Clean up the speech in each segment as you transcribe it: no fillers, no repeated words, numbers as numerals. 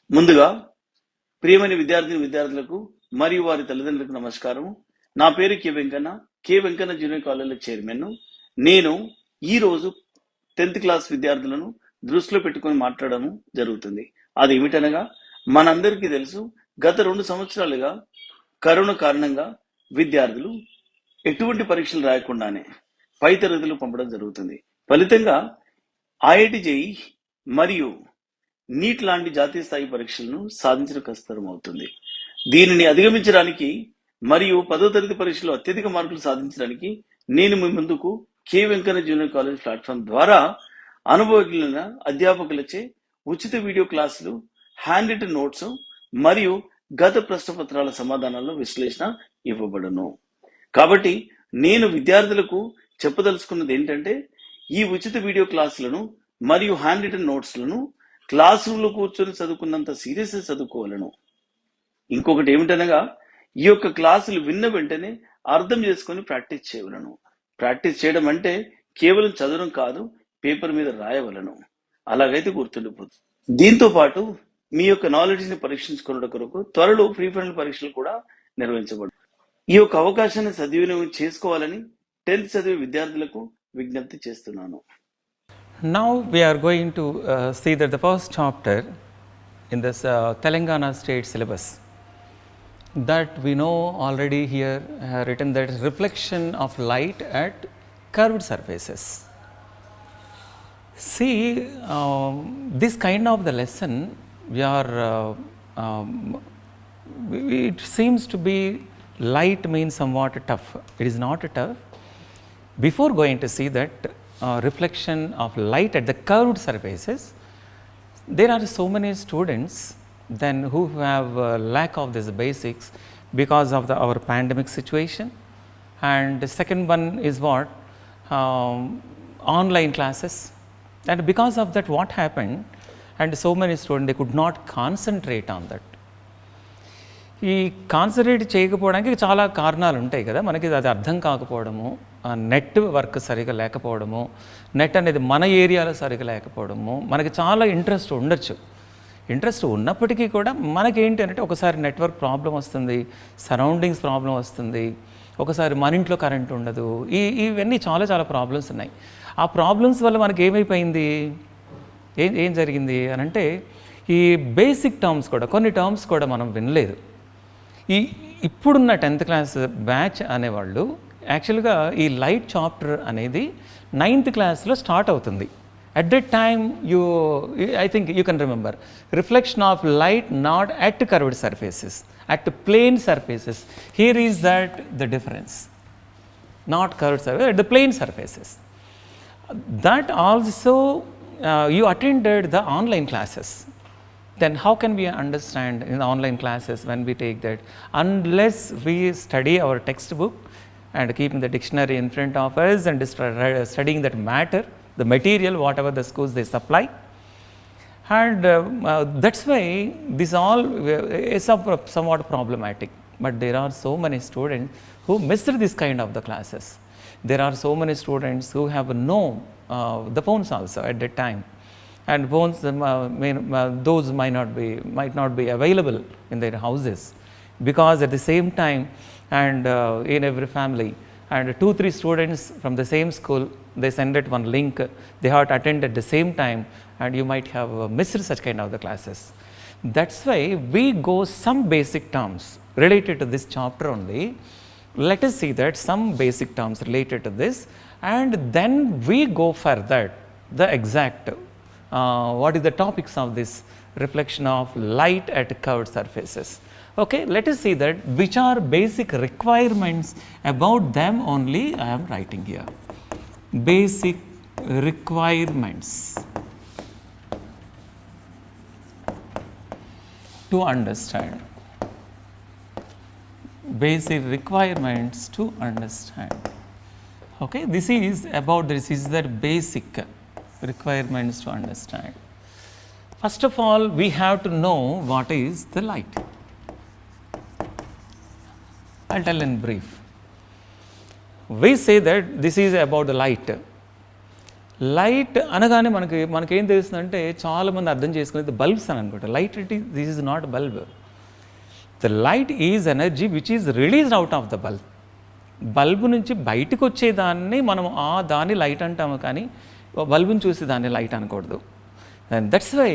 ముందుగా ప్రియమైన విద్యార్థులకు మరియు వారి తల్లిదండ్రులకు నమస్కారం. నా పేరు కే వెంకన్న జూనియర్ కాలేజ్ చైర్మన్. నేను ఈ రోజు 10th క్లాస్ విద్యార్థులను దృష్టిలో పెట్టుకొని మాట్లాడడం జరుగుతుంది. అది ఏమిటనగా, మనందరికీ తెలుసు, గత 2 సంవత్సరాలుగా కరోనా కారణంగా విద్యార్థులు ఎటువంటి పరీక్షలు రాయకుండానే పై తరగతులు పంపడం జరుగుతుంది. ఫలితంగా IIT JEE మరియు నీట్ లాంటి జాతీయ స్థాయి పరీక్షలను సాధించడం కష్టతరం అవుతుంది. దీనిని అధిగమించడానికి మరియు 10వ తరగతి పరీక్షలో అత్యధిక మార్కులు సాధించడానికి నేను మీ ముందుకు కే వెంకన్న జూనియర్ కాలేజ్ ప్లాట్ఫామ్ ద్వారా అనుభవజ్ఞులైన అధ్యాపకులచే ఉచిత వీడియో క్లాసులు, హ్యాండ్ రిటన్ నోట్స్ మరియు గత ప్రశ్నపత్రాల సమాధానాల విశ్లేషణ ఇవ్వబడును. కాబట్టి నేను విద్యార్థులకు చెప్పదలుచుకున్నది ఏంటంటే, ఈ ఉచిత వీడియో క్లాసులను మరియు హ్యాండ్ రిటన్ నోట్స్లను క్లాస్ రూమ్ లో కూర్చొని చదువుకున్నంత సీరియస్ చదువుకోవాలను. ఇంకొకటి ఏమిటనగా, ఈ యొక్క క్లాసులు విన్న వెంటనే అర్థం చేసుకొని ప్రాక్టీస్ చేయవలను. ప్రాక్టీస్ చేయడం అంటే కేవలం చదవడం కాదు, పేపర్ మీద రాయవలను. అలాగైతే గుర్తుండిపోతుంది. దీంతో పాటు మీ యొక్క నాలెడ్జ్ ని పరీక్షించుకున్న కొరకు త్వరలో ఫ్రీ ఫైనల్ పరీక్షలు కూడా నిర్వహించబడు. ఈ యొక్క అవకాశాన్ని సద్వినియోగం చేసుకోవాలని 10th చదివే విద్యార్థులకు విజ్ఞప్తి చేస్తున్నాను. Now we are going to see that the first chapter in this Telangana state syllabus, that we know already here written that reflection of light at curved surfaces. See, this kind of the lesson we are it seems to be light means somewhat tough. It is not tough. Before going to see that reflection of light at the curved surfaces, there are so many students then who have lack of these basics because of our pandemic situation. And the second one is what, online classes, and because of that what happened, and so many students they could not concentrate on that. ఈ concentrate చేయకపోవడానికి చాలా కారణాలు ఉంటాయి కదా, మనకి అది అర్థం కాకపోవడము, net work సరిగా లేకపోవడము, నెట్ అనేది మన ఏరియాలో సరిగా లేకపోవడము, మనకి చాలా ఇంట్రెస్ట్ ఉండొచ్చు. ఇంట్రెస్ట్ ఉన్నప్పటికీ కూడా మనకేంటి అంటే, ఒకసారి నెట్వర్క్ ప్రాబ్లం వస్తుంది, సరౌండింగ్స్ ప్రాబ్లం వస్తుంది, ఒకసారి మన ఇంట్లో కరెంట్ ఉండదు, ఇవన్నీ చాలా చాలా ప్రాబ్లమ్స్ ఉన్నాయి. ఆ ప్రాబ్లమ్స్ వల్ల మనకి ఏమైపోయింది, ఏం జరిగింది అని అంటే, ఈ బేసిక్ టర్మ్స్ కూడా, కొన్ని టర్మ్స్ కూడా మనం వినలేదు. ఇప్పుడున్న 10th క్లాస్ బ్యాచ్ అనేవాళ్ళు యాక్చువల్గా ఈ లైట్ చాప్టర్ అనేది 9th క్లాస్లో స్టార్ట్ అవుతుంది. At that time I think you can remember reflection of light not at curved surfaces, at plane surfaces. Here is that the difference, not curved surface, at the plane surfaces. That also you attended the online classes. Then how can we understand in the online classes when we take that, unless we study our textbook and keeping the dictionary in front of us and studying that matter, the material, whatever the schools they supply. And that's why this all is somewhat problematic. But there are so many students who missed this kind of the classes. There are so many students who have no the phones also at that time, and phones those might not be available in their houses, because at the same time and in every family and 2-3 students from the same school, they send it one link, they have to attend at the same time, and you might have missed such kind of the classes. That's why we go some basic terms related to this chapter only. Let us see that some basic terms related to this, and then we go further the exact what is the topics of this reflection of light at curved surfaces. Okay, let us see that which are basic requirements, about them only I am writing here. Basic requirements to understand. Basic requirements to understand. Okay, this is the basic requirements to understand. First of all, we have to know what is the light. I'll tell in brief. We say that this is about the light. Light అనగానే మనకేం తెలుస్తుందంటే చాలామంది అర్థం చేసుకునేది bulbs అని అనుకుంటారు. Light this is not bulb. The light is energy which is released out of the bulb. Bulb నుంచి బయటకు వచ్చేదాన్ని మనం దాన్ని లైట్ అంటాము, కానీ బల్బుని చూసి దాన్ని లైట్ అనకూడదు. And that's why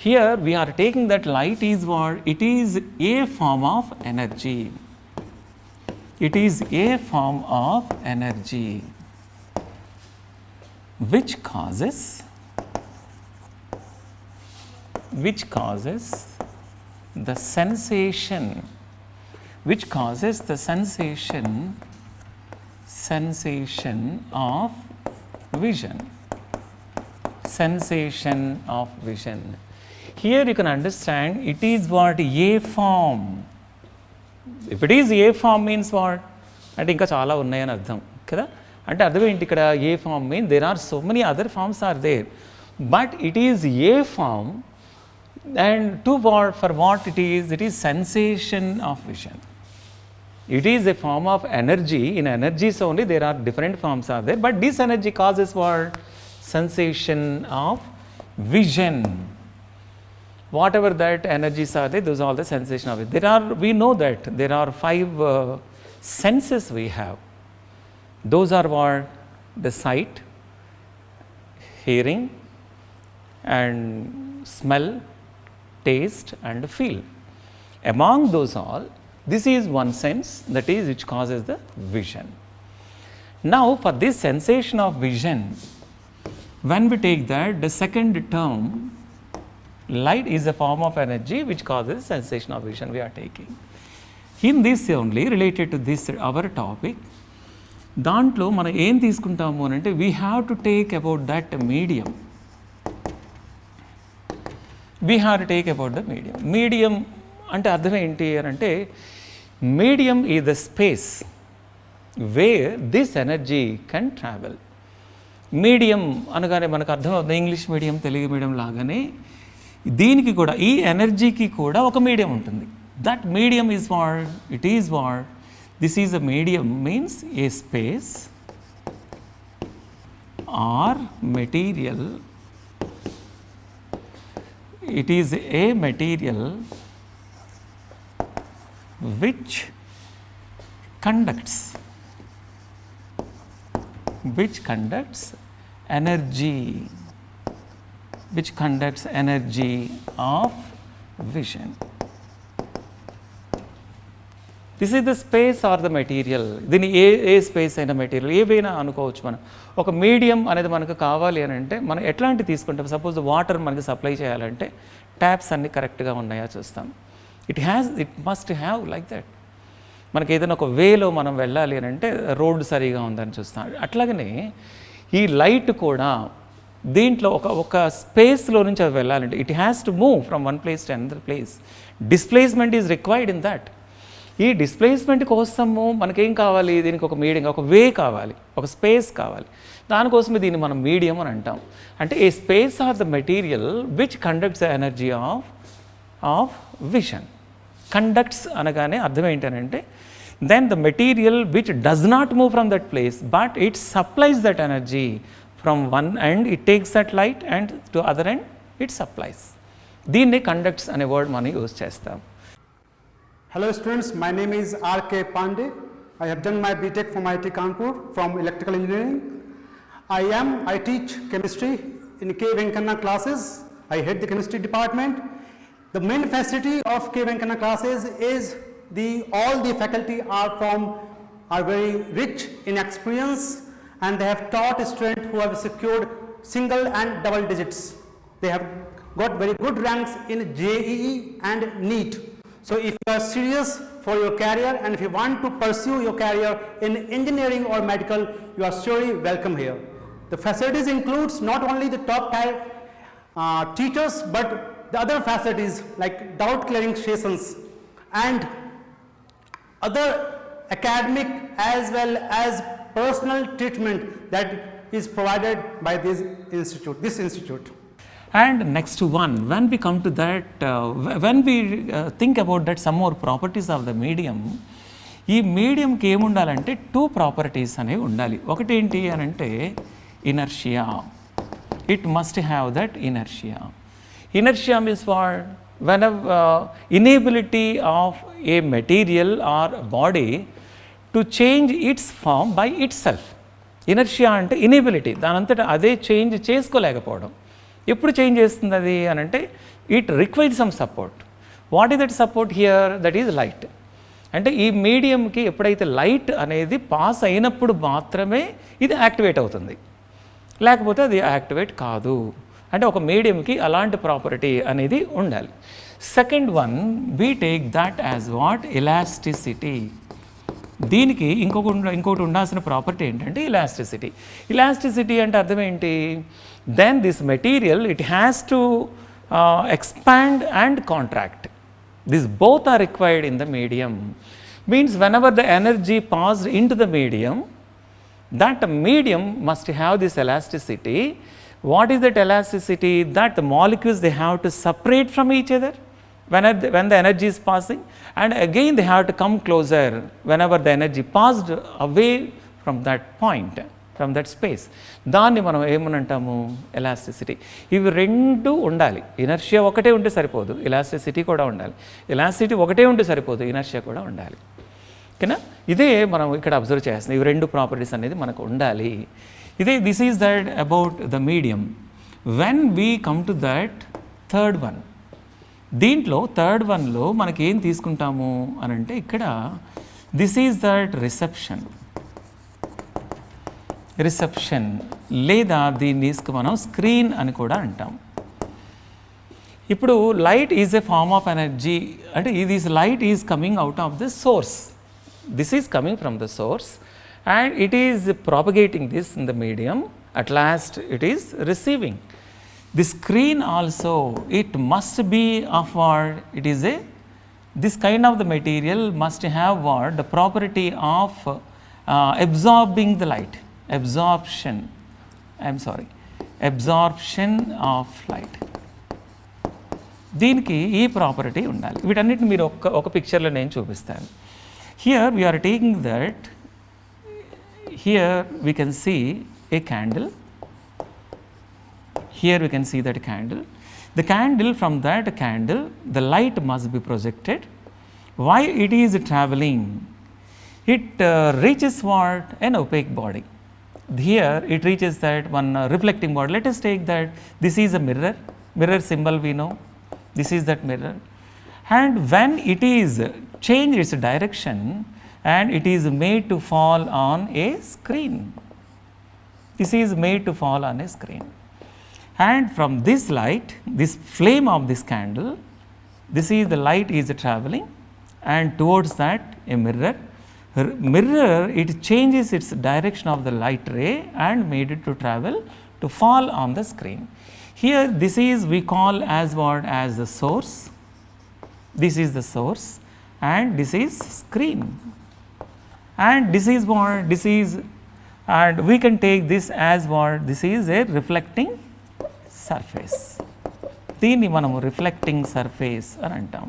here we're taking that light is what it is a form of energy. It is a form of energy which causes the sensation of vision. Here you can understand it is what a form. If it is a form means what? అంటే ఇంకా చాలా ఉన్నాయని అర్థం కదా. అంటే అర్థం ఏంటి ఇక్కడ? A form mean there are so many other forms are there, but it is a form. And for what it is sensation of vision. It is a form of energy. In energies only there are different forms are there, but this energy causes what? Sensation of vision. Whatever that energies are there, those are all the sensation of it. We know that there are 5 senses we have. Those are what? The sight, hearing, and smell, taste, and feel. Among those all, this is one sense, that is which causes the vision. Now for this sensation of vision, when we take that, the second term, light is a form of energy which causes sensation of vision we are taking. In this only related to this our topic, దాంట్లో మనం ఏం తీసుకుంటాము అని అంటే we have to take about that medium. We have to take about the medium. Medium అంటే అర్థం ఏంటి అని అంటే medium is the space where this energy can travel. Medium అనగానే మనకు అర్థం అవుతుంది, ఇంగ్లీష్ మీడియం తెలుగు మీడియం లాగానే దీనికి కూడా ఈ ఎనర్జీకి కూడా ఒక మీడియం ఉంటుంది. That medium is what? It is what? This is a medium means A space are material. It is A material which conducts energy of vision. This is the space or the material. దీని ఏ space అయినా material ఏవైనా అనుకోవచ్చు. మనం ఒక medium అనేది మనకు కావాలి అని అంటే మనం ఎట్లాంటి తీసుకుంటాం? సపోజ్ వాటర్ మనకి సప్లై చేయాలంటే ట్యాప్స్ అన్నీ కరెక్ట్గా ఉన్నాయా చూస్తాం. It must have like that. మనకి ఏదైనా ఒక వేలో మనం వెళ్ళాలి అని అంటే రోడ్డు సరిగా ఉందని చూస్తాం. అట్లాగనే ఈ లైట్ కూడా దీంట్లో ఒక స్పేస్లో నుంచి అది వెళ్ళాలంటే it has to move from one place to another place. Displacement is required in that. ఈ డిస్ప్లేస్మెంట్ కోసము మనకేం కావాలి? దీనికి ఒక మీడియం, ఒక వే కావాలి, ఒక స్పేస్ కావాలి. దానికోసమే దీన్ని మనం మీడియం అని అంటాం. అంటే a space or the material which conducts the energy of vision. Conducts అనగానే అర్థం ఏంటంటే then the material which does not move from that place but it supplies that energy from one end, it takes that light and to other end it supplies. దీన్ని conducts అనే word మనం use చేస్తాం. Hello students, my name is R.K. Pandey. I have done my B.Tech from IIT Kanpur from electrical engineering. I teach chemistry in K Venkanna classes. I head the chemistry department. The main facility of K Venkanna classes is all the faculty are very rich in experience and they have taught students who have secured single and double digits. They have got very good ranks in JEE and NEET. So if you are serious for your career and if you want to pursue your career in engineering or medical, you are surely welcome here. The facilities includes not only the top tier teachers but the other facilities like doubt clearing sessions and other academic as well as personal treatment that is provided by this institute. And next one, when we come to that, when we think about that some more properties of the medium, ఈ మీడియంకి ఏముండాలంటే 2 properties అనేవి ఉండాలి. ఒకటి ఏంటి అని అంటే inertia. It must have that inertia. Inertia means what? Whenever inability of a material or body to change its form by itself. Inertia అంటే inability, దాని అంతటా అదే చేంజ్ చేసుకోలేకపోవడం. ఎప్పుడు చేంజ్ చేస్తుంది అది అని అంటే it required some support. What is that support here? That is light. అంటే ఈ మీడియంకి ఎప్పుడైతే లైట్ అనేది పాస్ అయినప్పుడు మాత్రమే ఇది యాక్టివేట్ అవుతుంది, లేకపోతే అది యాక్టివేట్ కాదు. అంటే ఒక మీడియంకి అలాంటి ప్రాపర్టీ అనేది ఉండాలి. Second one, we take that as what? Elasticity. దీనికి ఇంకొకటి ఉండాల్సిన ప్రాపర్టీ ఏంటంటే ఇలాస్టిసిటీ. ఇలాస్టిసిటీ అంటే అర్థం ఏంటి? Then this material it has to expand and contract. This both are required in the medium. Means whenever the energy passed in to the medium, that medium must have this elasticity. What is that elasticity? That the molecules, they have to separate from each other when the energy is passing, and again they have to come closer whenever the energy passed away from that point, from that space. దాన్ని మనం ఏమనంటాము? Elasticity. ఇవి రెండు ఉండాలి. Inertia ఒకటే ఉంటే సరిపోదు, elasticity కూడా ఉండాలి. ఎలాస్టిసిటీ ఒకటే ఉంటే సరిపోదు, ఇనర్షియా కూడా ఉండాలి. ఓకేనా? ఇదే మనం ఇక్కడ అబ్జర్వ్ చేస్తాం. ఇవి రెండు ప్రాపర్టీస్ అనేది మనకు ఉండాలి. ఇదే this is that about the medium. When we come to that third one, దీంట్లో థర్డ్ వన్లో మనకి ఏం తీసుకుంటాము అని అంటే ఇక్కడ this is that reception. Reception లేదా దీన్ని మనం స్క్రీన్ అని కూడా అంటాం. ఇప్పుడు light is a form of energy. అంటే this light is coming out of the source. This is coming from the source and it is propagating this in the medium. At last it is receiving. The screen also, it must be of what? It is this kind of the material must have what? The property of absorbing the light. Absorption of light. దీనికి ఈ property ఉండాలి. వీటన్నిటిని మీరు ఒక పిక్చర్లో నేను చూపిస్తాను. Here we are taking that, here we can see a candle, here we can see that candle. The candle, from that candle the light must be projected. Why it is traveling? It reaches what? An opaque body. Here it reaches that one reflecting body. Let us take that this is a mirror symbol we know. This is that mirror. And when it is changed its direction and it is made to fall on a screen. This is made to fall on a screen. And from this light, this flame of this candle, this is the light is traveling, and towards that a mirror, it changes its direction of the light ray and made it to travel to fall on the screen. Here this is we call as what? As the source. This is the source and this is screen, and this is what? This is, and we can take this as what? This is a reflecting surface. దీన్ని మనము reflecting surface అని అంటాం.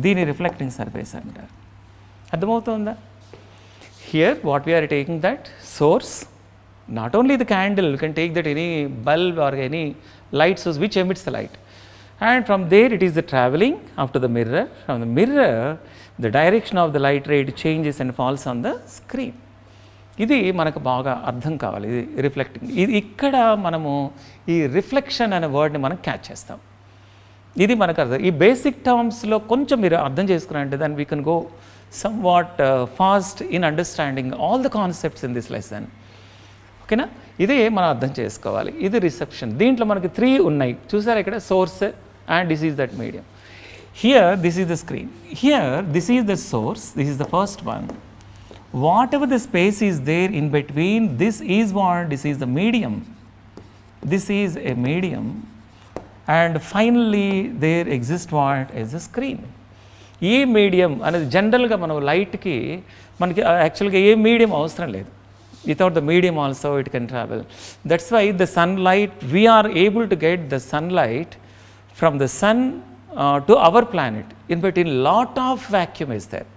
దీన్ని reflecting surface అంటారు. అర్థమవుతుందా? Here what we're taking that source, not only the candle, you can take that any bulb or any light source which emits the light, and from there it is the traveling up to the mirror. From the mirror the direction of the light ray changes and falls on the screen. ఇది మనకు బాగా అర్థం కావాలి. ఇది reflecting. ఇది ఇక్కడ మనము ఈ రిఫ్లెక్షన్ అనే వర్డ్ని మనం క్యాచ్ చేస్తాం. ఇది మనకు అర్థం. ఈ బేసిక్ టర్మ్స్లో కొంచెం మీరు అర్థం చేసుకున్నారంటే then we can go somewhat fast in understanding all the concepts in this lesson. ఓకేనా? ఇదే మనం అర్థం చేసుకోవాలి. ఇది రిసెప్షన్. దీంట్లో మనకి 3 ఉన్నాయి చూసారా ఇక్కడ? Source and this is that medium. Here this is the screen. Here this is the source. This is the first one. Whatever the space is there in between, this is what? This is the medium. This is a medium, and finally there exists what? As a screen. A medium అనేది జనరల్గా మనం లైట్కి మనకి యాక్చువల్గా ఏ medium అవసరం లేదు. Without the medium also it can travel. That's why the sunlight, we are able to get the sunlight from the sun to our planet. In between lot of vacuum is there,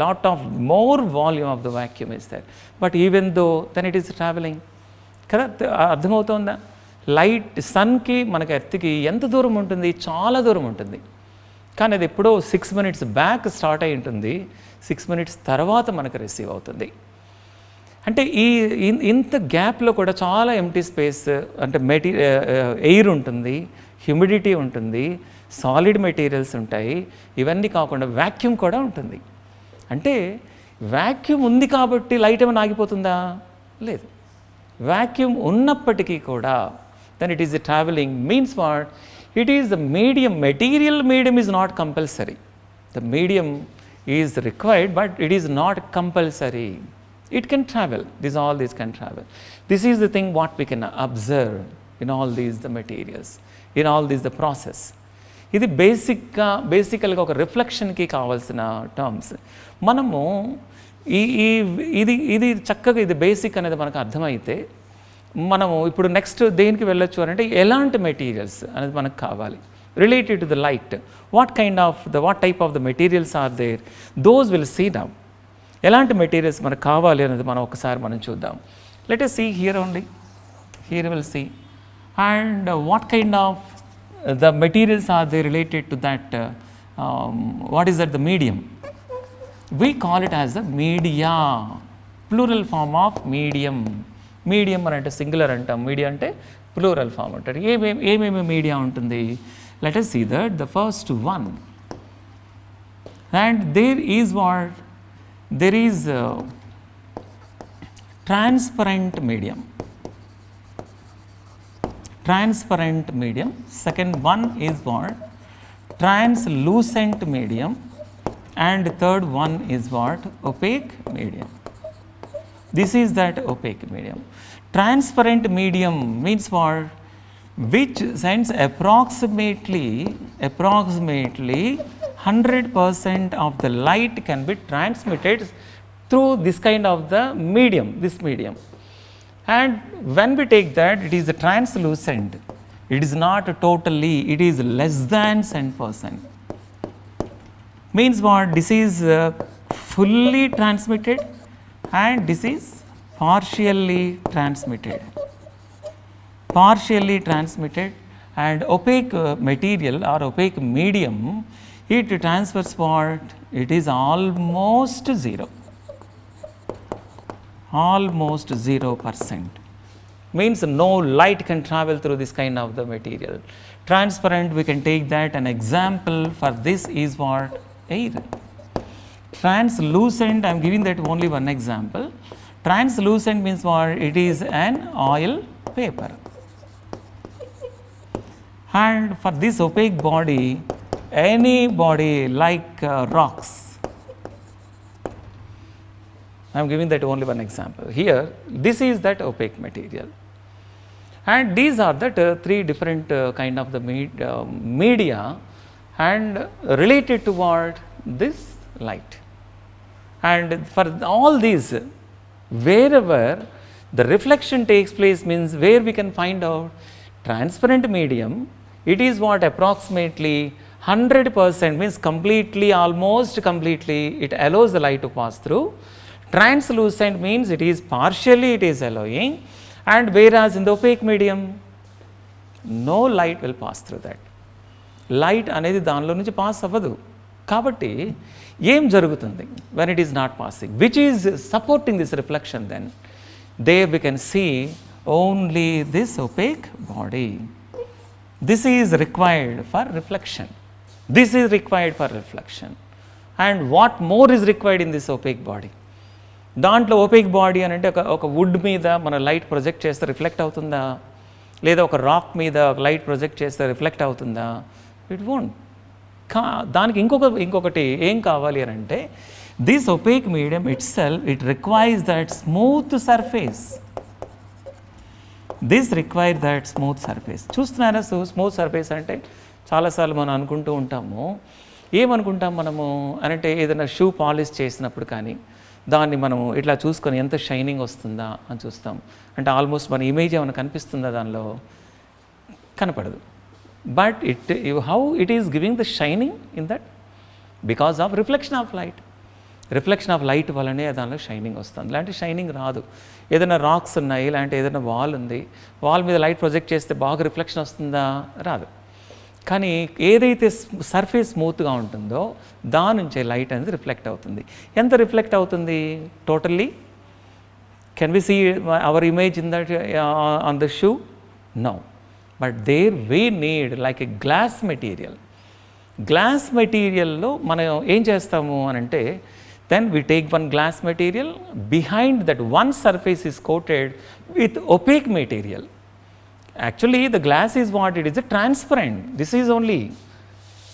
lot of more volume of the vacuum is there, but even though then it is traveling. కదా, అర్థమవుతుందా? Light సన్కి మనకి ఎర్త్కి ఎంత దూరం ఉంటుంది? చాలా దూరం ఉంటుంది. కానీ అది ఎప్పుడో 6 minutes బ్యాక్ స్టార్ట్ అయి ఉంటుంది, 6 minutes తర్వాత మనకు రిసీవ్ అవుతుంది. అంటే ఇంత గ్యాప్లో కూడా చాలా ఎంటీ స్పేస్, అంటే ఎయిర్ ఉంటుంది, హ్యూమిడిటీ ఉంటుంది, సాలిడ్ మెటీరియల్స్ ఉంటాయి, ఇవన్నీ కాకుండా వ్యాక్యూమ్ కూడా ఉంటుంది. అంటే వ్యాక్యూమ్ ఉంది కాబట్టి లైట్ ఏమైనా ఆగిపోతుందా? లేదు. వ్యాక్యూమ్ ఉన్నప్పటికీ కూడా then it is traveling, means what? It is the medium, material medium is not compulsory. The medium is required, but it is not compulsory. It can travel. All these can travel. This is the thing what we can observe in all these the materials, in all these the process. ఇది బేసికల్గా ఒక రిఫ్లెక్షన్కి కావాల్సిన terms. మనము ఇది చక్కగా ఇది basic అనేది మనకు అర్థమైతే మనము ఇప్పుడు నెక్స్ట్ దేనికి వెళ్ళొచ్చు అంటే ఎలాంటి మెటీరియల్స్ అనేది మనకు కావాలి related to the light. What type of the materials are there, those will see now. ఎలాంటి మెటీరియల్స్ మనకు కావాలి అనేది ఒకసారి మనం చూద్దాం. Let us see here only. Here we will see. And what kind of the materials are they related to that? What is that? The medium. We call it as the media. Plural form of medium. Medium అని అంటే singular అంటాం, media అంటే plural form అంటారు. ఏమేమి media ఉంటుంది? Let us see that the first one. And there is what? There is transparent medium. Transparent medium. Second one is what? Translucent medium. And third one is what? Opaque medium. This is that opaque medium. Transparent medium means what? Which sends approximately 100% of the light can be transmitted through this kind of the medium, this medium. And when we take that, it is translucent. It is not totally, it is less than 10%. Means what? This is fully transmitted and this is partially transmitted. And opaque material or opaque medium, it transfers what? It is almost 0. Almost 0%. Means no light can travel through this kind of the material. Transparent, we can take that. An example for this is what? Air. Translucent, I am giving that only one example. Translucent means what? It is an oil paper. And for this opaque body, any body like rocks, I am giving that only one example. Here, this is that opaque material. And these are that three different kind of the media and related toward this light. And for all these, wherever the reflection takes place means where we can find out transparent medium, it is what? Approximately 100%, means completely, almost completely, it allows the light to pass through. Translucent means it is partially, it is allowing, and whereas in the opaque medium, no light will pass through that. Light అనేది దానిలో నుంచి pass అవ్వదు. కాబట్టి ఏం జరుగుతుంది when it is not passing, which is supporting this reflection? Then there we can see only this opaque body. This is required for reflection. This is required for reflection. And what more is required in this opaque body? దాంట్లో opaque body అని అంటే ఒక would మీద మన light project చేస్తే reflect అవుతుందా? లేదా ఒక రాక్ మీద లైట్ ప్రొజెక్ట్ చేస్తే రిఫ్లెక్ట్ అవుతుందా? It won't. దానికి ఇంకొకటి ఏం కావాలి అని అంటే this opaque medium it self it requires that smooth surface. This require that smooth surface. చూస్తున్నారా? స్మూత్ సర్ఫేస్ అంటే చాలాసార్లు మనం అనుకుంటూ ఉంటాము. ఏమనుకుంటాం మనము అని అంటే ఏదైనా షూ పాలిష్ చేసినప్పుడు కానీ దాన్ని మనము ఇట్లా చూసుకొని ఎంత షైనింగ్ వస్తుందా అని చూస్తాం. అంటే ఆల్మోస్ట్ మన ఇమేజ్ ఏమైనా కనిపిస్తుందా దానిలో? కనపడదు. But how it is giving the shining in that? Because of reflection of light. Reflection of light వల్లనే దానిలో షైనింగ్ వస్తుంది. ఇలాంటి షైనింగ్ రాదు. ఏదైనా రాక్స్ ఉన్నాయి, ఇలాంటి ఏదైనా వాల్ ఉంది, వాల్ మీద లైట్ ప్రొజెక్ట్ చేస్తే బాగా రిఫ్లెక్షన్ వస్తుందా? రాదు. కానీ ఏదైతే సర్ఫేస్ స్మూత్గా ఉంటుందో దాని నుంచే లైట్ అనేది రిఫ్లెక్ట్ అవుతుంది. ఎంత రిఫ్లెక్ట్ అవుతుంది totally? Can we see our image in that on the shoe? No. But there we need like a glass material. Glass మెటీరియల్లో మనం ఏం చేస్తాము అని అంటే, then we take one glass material, behind that one surface is coated with opaque material. Actually the glass is what? It is a transparent. This is only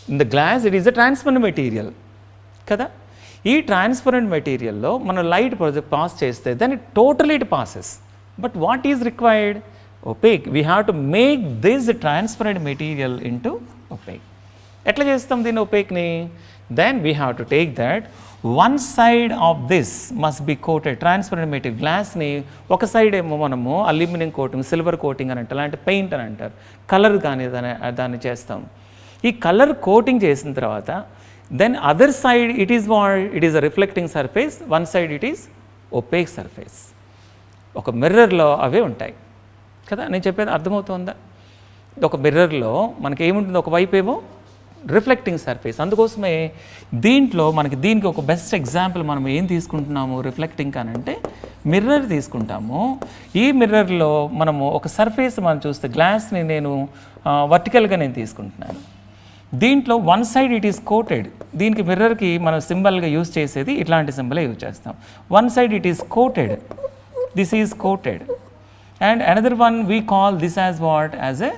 in the glass, it is a transparent material kada. ఈ transparent మెటీరియల్లో మనం light pass చేస్తే then it totally it passes. But what is required? Opaque. We have to make this transparent material into opaque. ఎట్లా చేస్తాం దీన్ని ఒపేక్ని? Then we have to take that one side of this must be coated. Transparent material గ్లాస్ని ఒక side ఏమో మనము aluminium coating, silver coating అని అంటారు, అలాంటి పెయింట్ అని అంటారు, కలర్ కానీ దాన్ని చేస్తాం. ఈ కలర్ కోటింగ్ చేసిన తర్వాత then other side it is a reflecting surface, one side it is opaque surface. ఒక మిర్రర్లో అవే ఉంటాయి కదా, నేను చెప్పేది అర్థమవుతుందా? ఒక మిర్రర్లో మనకి ఏముంటుంది? ఒకవైపు ఏమో రిఫ్లెక్టింగ్ సర్ఫేస్. అందుకోసమే దీంట్లో దీనికి ఒక బెస్ట్ ఎగ్జాంపుల్ మనం ఏం తీసుకుంటున్నాము రిఫ్లెక్టింగ్ అని అంటే, మిర్రర్ తీసుకుంటాము. ఈ మిర్రర్లో మనము ఒక సర్ఫేస్ మనం చూస్తే, గ్లాస్ని నేను వర్టికల్గా నేను తీసుకుంటున్నాను. దీంట్లో one side it is coated. దీనికి మిర్రర్కి మనం సింబల్గా యూజ్ చేసేది ఇట్లాంటి సింబలే యూజ్ చేస్తాం. One side it is coated, this is coated, and another one we call this as what? As a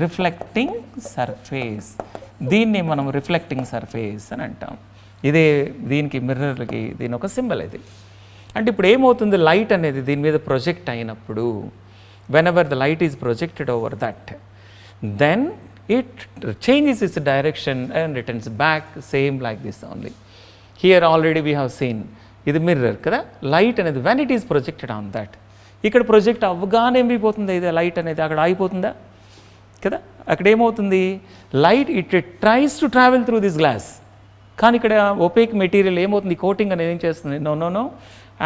reflecting surface. దీన్ని మనం రిఫ్లెక్టింగ్ సర్ఫేస్ అని అంటాం. ఇదే దీనికి మిర్రర్కి దీని ఒక సింబల్ ఇది. అంటే ఇప్పుడు ఏమవుతుంది? లైట్ అనేది దీని మీద ప్రొజెక్ట్ అయినప్పుడు, whenever the light is projected over that, then it changes its direction and returns back same like this only. Here already we have seen ఇది మిర్రర్ కదా. లైట్ అనేది when it is projected on that, ఇక్కడ project అవ్వగానే ఏమైపోతుంది? ఇది light అనేది అక్కడ ఆగిపోతుందా కదా. అక్కడ ఏమవుతుంది? Light it tries to travel through this glass. కానీ ఇక్కడ ఒపేక్ మెటీరియల్ ఏమవుతుంది? కోటింగ్ అనేది ఏం చేస్తుంది? No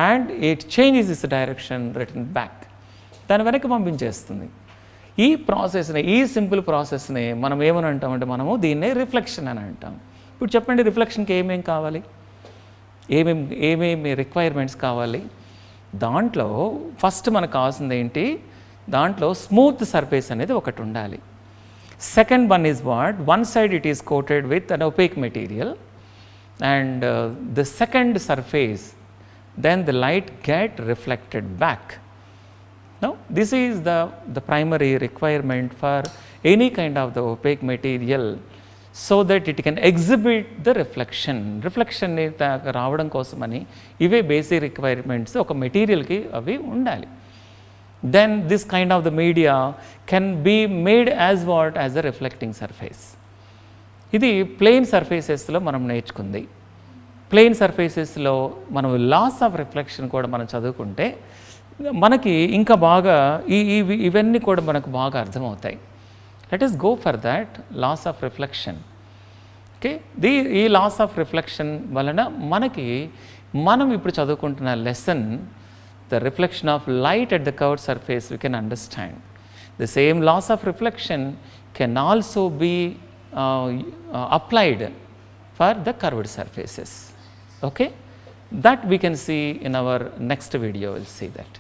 and it changes its direction, return back, దాని వెనక్కి పంపించేస్తుంది. ఈ ప్రాసెస్ని, ఈ సింపుల్ ప్రాసెస్ని మనం ఏమని అంటామంటే, మనము దీన్నే రిఫ్లెక్షన్ అని అంటాం. ఇప్పుడు చెప్పండి, రిఫ్లెక్షన్కి ఏమేమి కావాలి? ఏమేమి రిక్వైర్మెంట్స్ కావాలి? దాంట్లో ఫస్ట్ మనకు కావాల్సింది ఏంటి? దాంట్లో స్మూత్ సర్ఫేస్ అనేది ఒకటి ఉండాలి. Second one is what? One side it is coated with an opaque material, and the second surface then the light get reflected back. Now, this is the primary requirement for any kind of the opaque material, so that it can exhibit the reflection. Reflection ni రావడం కోసమని ఇవే basic requirements ఒక మెటీరియల్కి అవి ఉండాలి. Then this kind of the media can be made as what? As a reflecting surface. ఇది plain సర్ఫేసెస్లో మనం నేర్చుకుంది. Plain సర్ఫేసెస్లో మనం లాస్ ఆఫ్ రిఫ్లెక్షన్ కూడా మనం చదువుకుంటే మనకి ఇంకా బాగా ఇవన్నీ కూడా మనకు బాగా అర్థమవుతాయి. Let us go for that laws of reflection. Okay, ఈ లాస్ ఆఫ్ రిఫ్లెక్షన్ వలన మనం ఇప్పుడు చదువుకుంటున్న lesson, the reflection of light at the curved surface, we can understand. The same laws of reflection can also be applied for the curved surfaces. Okay, that we can see in our next video. We'll see that.